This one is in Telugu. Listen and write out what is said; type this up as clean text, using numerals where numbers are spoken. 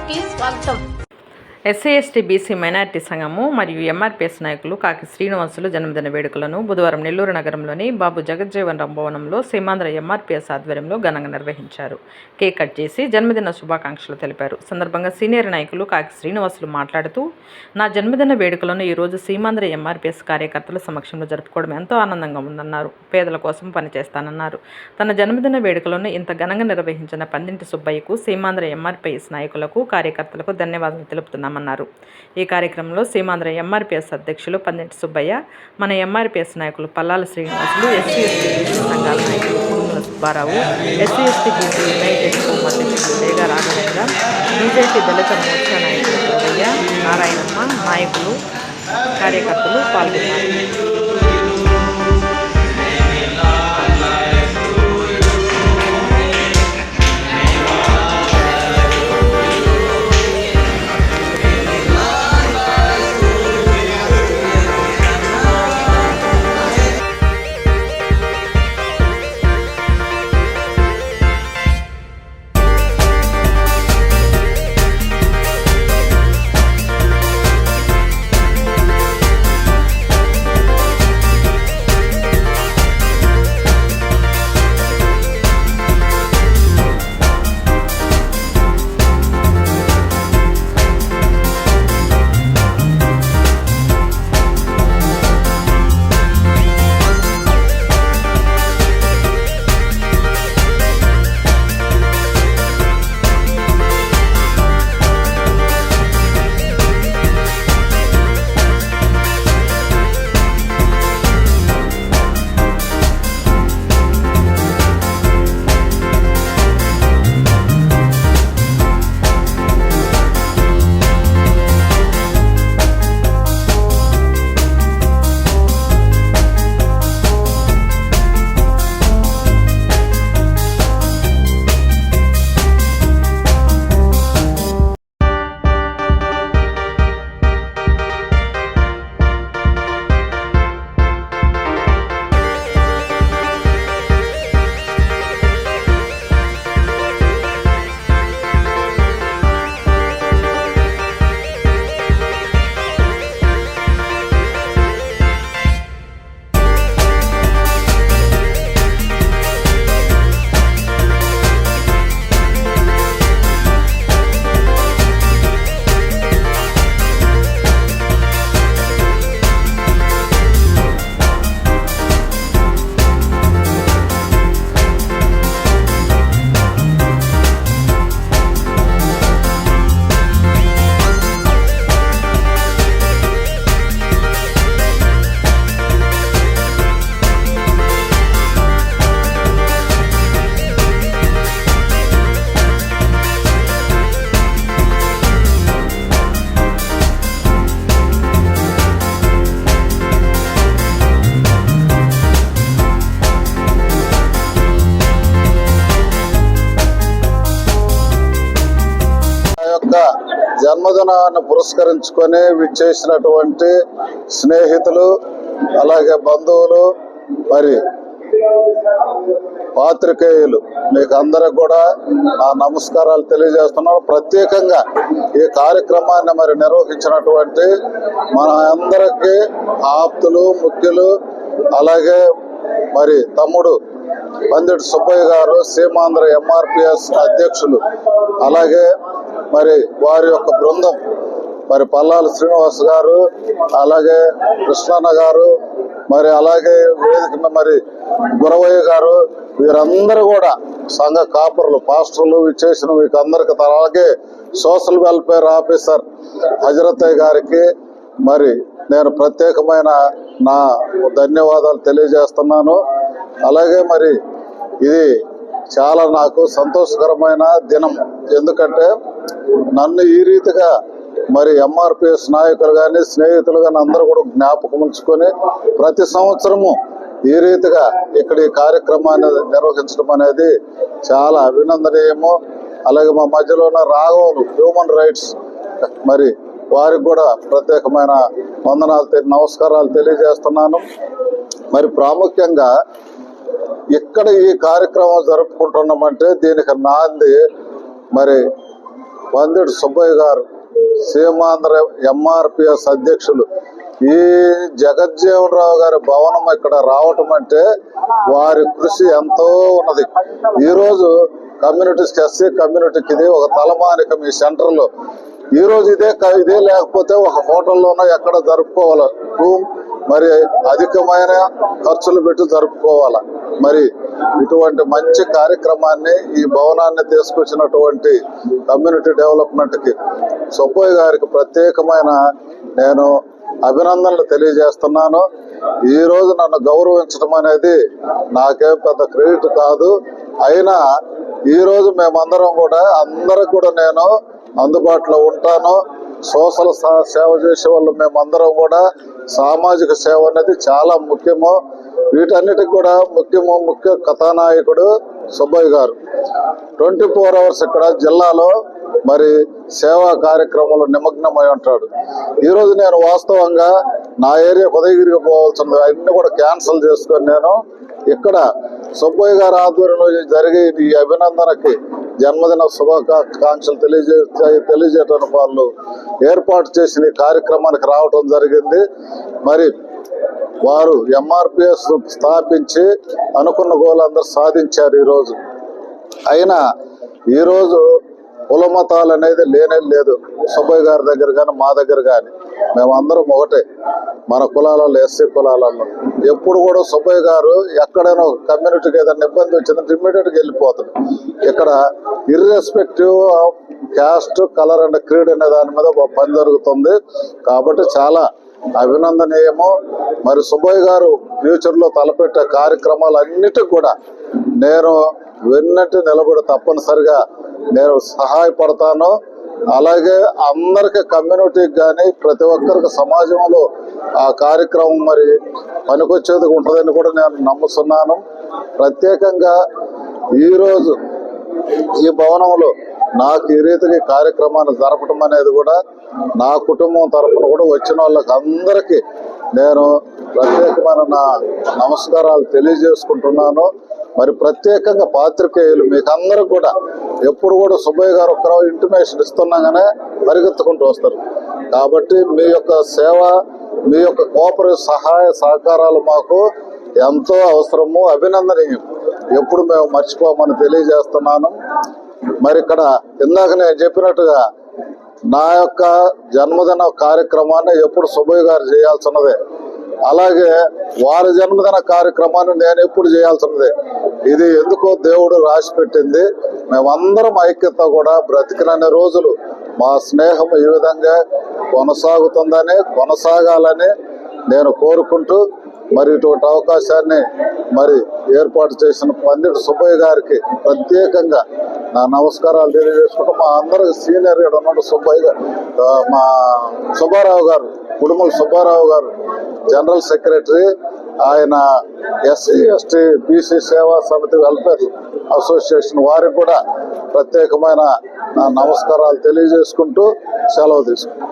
కి స్వాగతం. ఎస్సీ ఎస్టీ బీసీ మైనార్టీ సంఘము మరియు ఎంఆర్పీఎస్ నాయకులు కాకి శ్రీనివాసులు జన్మదిన వేడుకలను బుధవారం నెల్లూరు నగరంలోని బాబు జగజ్జీవన్ రామ్ భవనంలో సీమాంధ్ర ఎంఆర్పీఎస్ ఆధ్వర్యంలో ఘనంగా నిర్వహించారు. కేక్ కట్ చేసి జన్మదిన శుభాకాంక్షలు తెలిపారు. సందర్భంగా సీనియర్ నాయకులు కాకి శ్రీనివాసులు మాట్లాడుతూ, నా జన్మదిన వేడుకలను ఈరోజు సీమాంధ్ర ఎంఆర్పీఎస్ కార్యకర్తల సమక్షంలో జరుపుకోవడం ఎంతో ఆనందంగా ఉందన్నారు. పేదల కోసం పనిచేస్తానన్నారు. తన జన్మదిన వేడుకలను ఇంత ఘనంగా నిర్వహించిన పందింటి సుబ్బయ్యకు, సీమాంధ్ర ఎంఆర్పీఎస్ నాయకులకు, కార్యకర్తలకు ధన్యవాదాలు తెలుపుతున్నామన్నారు. ఈ కార్యక్రమంలో సీమాంధ్ర ఎంఆర్పీఎస్ అధ్యక్షులు పందింటి సుబ్బయ్య, మన ఎంఆర్పీఎస్ నాయకులు పల్లాల శ్రీనివాసులు, ఎస్సీ ఎస్టీ బీసీ సంఘాల నాయకులు Kudumula Subbarao, SC ST BC United home అధ్యక్షులు డేగా రాఘవేంద్ర, బీజేపీ దళిత మోర్చా నాయకులు గౌరయ్య, నారాయణమ్మ, నాయకులు, కార్యకర్తలు పాల్గొన్నారు. జన్మదినాన్ని పురస్కరించుకొని విచ్చేసినటువంటి స్నేహితులు, అలాగే బంధువులు, మరి పాత్రికేయులు, మీకు అందరికి కూడా నా నమస్కారాలు తెలియజేస్తున్నాను. ప్రత్యేకంగా ఈ కార్యక్రమాన్ని మరి నిర్వహించినటువంటి మన అందరికీ ఆప్తులు, ముఖ్యులు, అలాగే మరి తమ్ముడు పందిటి సుబ్బయ్య గారు, సీమాంధ్ర ఎంఆర్పీఎస్ అధ్యక్షులు, అలాగే మరి వారి యొక్క బృందం, మరి పల్లాల శ్రీనివాస్ గారు, అలాగే కృష్ణన్న గారు, మరి అలాగే వేదిక మరి గురవయ్య గారు, వీరందరూ కూడా సంఘ కాపురులు, పాస్టర్లు ఇచ్చేసిన మీకు అందరికి, అలాగే సోషల్ వెల్ఫేర్ ఆఫీసర్ హజరతయ్య గారికి మరి నేను ప్రత్యేకమైన నా ధన్యవాదాలు తెలియజేస్తున్నాను. అలాగే మరి ఇది చాలా నాకు సంతోషకరమైన దినం. ఎందుకంటే నన్ను ఈ రీతిగా మరి ఎంఆర్పీఎస్ నాయకులు కానీ, స్నేహితులు కానీ అందరూ కూడా జ్ఞాపకం ఉంచుకొని ప్రతి సంవత్సరము ఈ రీతిగా ఇక్కడ ఈ కార్యక్రమాన్ని నిర్వహించడం అనేది చాలా అభినందనీయము. అలాగే మా మధ్యలో ఉన్న రాఘవులు, హ్యూమన్ రైట్స్, మరి వారికి కూడా ప్రత్యేకమైన వందనాలు, నమస్కారాలు తెలియజేస్తున్నాను. మరి ప్రాముఖ్యంగా ఇక్కడ ఈ కార్యక్రమం జరుపుకుంటున్నామంటే దీనికి నాంది మరి పందిటి సుబ్బయ్య గారు, సీమాంధ్ర ఎంఆర్పిఎస్ అధ్యక్షులు, ఈ జగజ్జీవన్ రావు గారి భవనం ఇక్కడ రావటం అంటే వారి కృషి ఎంతో ఉన్నది. ఈరోజు కమ్యూనిటీస్కి, ఎస్సీ కమ్యూనిటీకి ఇది ఒక తలమానికం. ఈ సెంటర్లో ఈరోజు ఇదే లేకపోతే ఒక హోటల్లోనో ఎక్కడ జరుపుకోవాలి, రూమ్ మరి అధికమైన ఖర్చులు పెట్టి జరుపుకోవాలి. మరి ఇటువంటి మంచి కార్యక్రమాన్ని, ఈ భవనాన్ని తీసుకొచ్చినటువంటి కమ్యూనిటీ డెవలప్మెంట్ కి సుబ్బయ్య గారికి ప్రత్యేకమైన నేను అభినందనలు తెలియజేస్తున్నాను. ఈ రోజు నన్ను గౌరవించడం అనేది నాకేం పెద్ద క్రెడిట్ కాదు. అయినా ఈ రోజు మేమందరం కూడా అందరికి కూడా నేను అందుబాటులో ఉంటాను. సోషల్ సేవ చేసే వాళ్ళు మేమందరం కూడా సామాజిక సేవ అనేది చాలా ముఖ్యము. వీటన్నిటికి కూడా ముఖ్య కథానాయకుడు సుబ్బయ్య గారు. 24 hours ఇక్కడ జిల్లాలో మరి సేవా కార్యక్రమాలు నిమగ్నమై ఉంటాడు. ఈరోజు నేను వాస్తవంగా నా ఏరియా ఉదయగిరికి పోవాల్సింది అన్ని కూడా క్యాన్సిల్ చేసుకొని నేను ఇక్కడ సుబ్బయ్య గారి ఆధ్వర్యంలో జరిగే ఈ అభినందనకి జన్మదిన శుభాకాంక్షలు తెలియజేయడానికి వాళ్ళు ఏర్పాటు చేసిన ఈ కార్యక్రమానికి రావటం జరిగింది. మరి వారు ఎంఆర్పిఎస్ స్థాపించి అనుకున్న గోల్ అందరూ సాధించారు ఈరోజు. అయినా ఈరోజు కుల మతాలు అనేది లేనే లేదు. సుబ్బయ్య గారి దగ్గర కానీ మా దగ్గర కానీ మేమందరం ఒకటే. మన కులాలలో, ఎస్సీ కులాలలో ఎప్పుడు కూడా సుబ్బయ్య గారు ఎక్కడైనా కమ్యూనిటీకి ఏదైనా ఇబ్బంది వచ్చిందంటే ఇమ్మీడియట్గా వెళ్ళిపోతాడు. ఇక్కడ irrespective of caste, colour and creed అనే దాని మీద ఒక పని జరుగుతుంది. కాబట్టి చాలా అభినందనీయము. మరి సుబ్బయ్య గారు ఫ్యూచర్ లో తలపెట్టే కార్యక్రమాలన్నిటికి కూడా నేను వెన్నట్టు నిలబడి తప్పనిసరిగా నేను సహాయపడతాను. అలాగే అందరికి కమ్యూనిటీకి కానీ ప్రతి ఒక్కరికి సమాజంలో ఆ కార్యక్రమం మరి పనికొచ్చేది ఉంటుందని కూడా నేను నమ్ముతున్నాను. ప్రత్యేకంగా ఈరోజు ఈ భవనంలో నాకు ఈ రీతిగా కార్యక్రమాన్ని జరపడం అనేది కూడా నా కుటుంబం తరఫున కూడా వచ్చిన వాళ్ళకి అందరికీ నేను ప్రత్యేకమైన నా నమస్కారాలు తెలియజేసుకుంటున్నాను. మరి ప్రత్యేకంగా పాత్రికేయులు మీకు అందరూ కూడా ఎప్పుడు కూడా సుబ్బయ్య గారు ఒక్కరో ఇంటిమేషన్ ఇస్తున్నాగానే పరిగెత్తుకుంటూ వస్తారు. కాబట్టి మీ యొక్క సేవ, మీ యొక్క కోఆపరేటివ్ సహాయ సహకారాలు మాకు ఎంతో అవసరము, అభినందనీయం. ఎప్పుడు మేము మర్చిపోమని తెలియజేస్తున్నాను. మరి ఇక్కడ ఇందాక నేను చెప్పినట్టుగా నా యొక్క జన్మదిన కార్యక్రమాన్ని ఎప్పుడు సుబ్బయ్య గారు చేయాల్సినదే, అలాగే వారి జన్మదిన కార్యక్రమాన్ని నేను ఎప్పుడు చేయాల్సినదే. ఇది ఎందుకో దేవుడు రాసి పెట్టింది. మేమందరం ఐక్యత కూడా బ్రతికినన్ని రోజులు మా స్నేహం ఈ విధంగా కొనసాగాలని నేను కోరుకుంటూ మరి ఇటువంటి అవకాశాన్ని మరి ఏర్పాటు చేసిన పందిటి సుబ్బయ్య గారికి ప్రత్యేకంగా నా నమస్కారాలు తెలియజేసుకుంటూ మా అందరికి సీనియర్ గా ఉన్నాడు మా సుబ్బారావు గారు, కుడుమల సుబ్బారావు గారు జనరల్ సెక్రటరీ. ఆయన ఎస్సీ ఎస్టీ బీసీ సేవా సమితి వెల్ఫేర్ అసోసియేషన్ వారికి కూడా ప్రత్యేకమైన నమస్కారాలు తెలియజేసుకుంటూ సెలవు తీసుకుంటాం.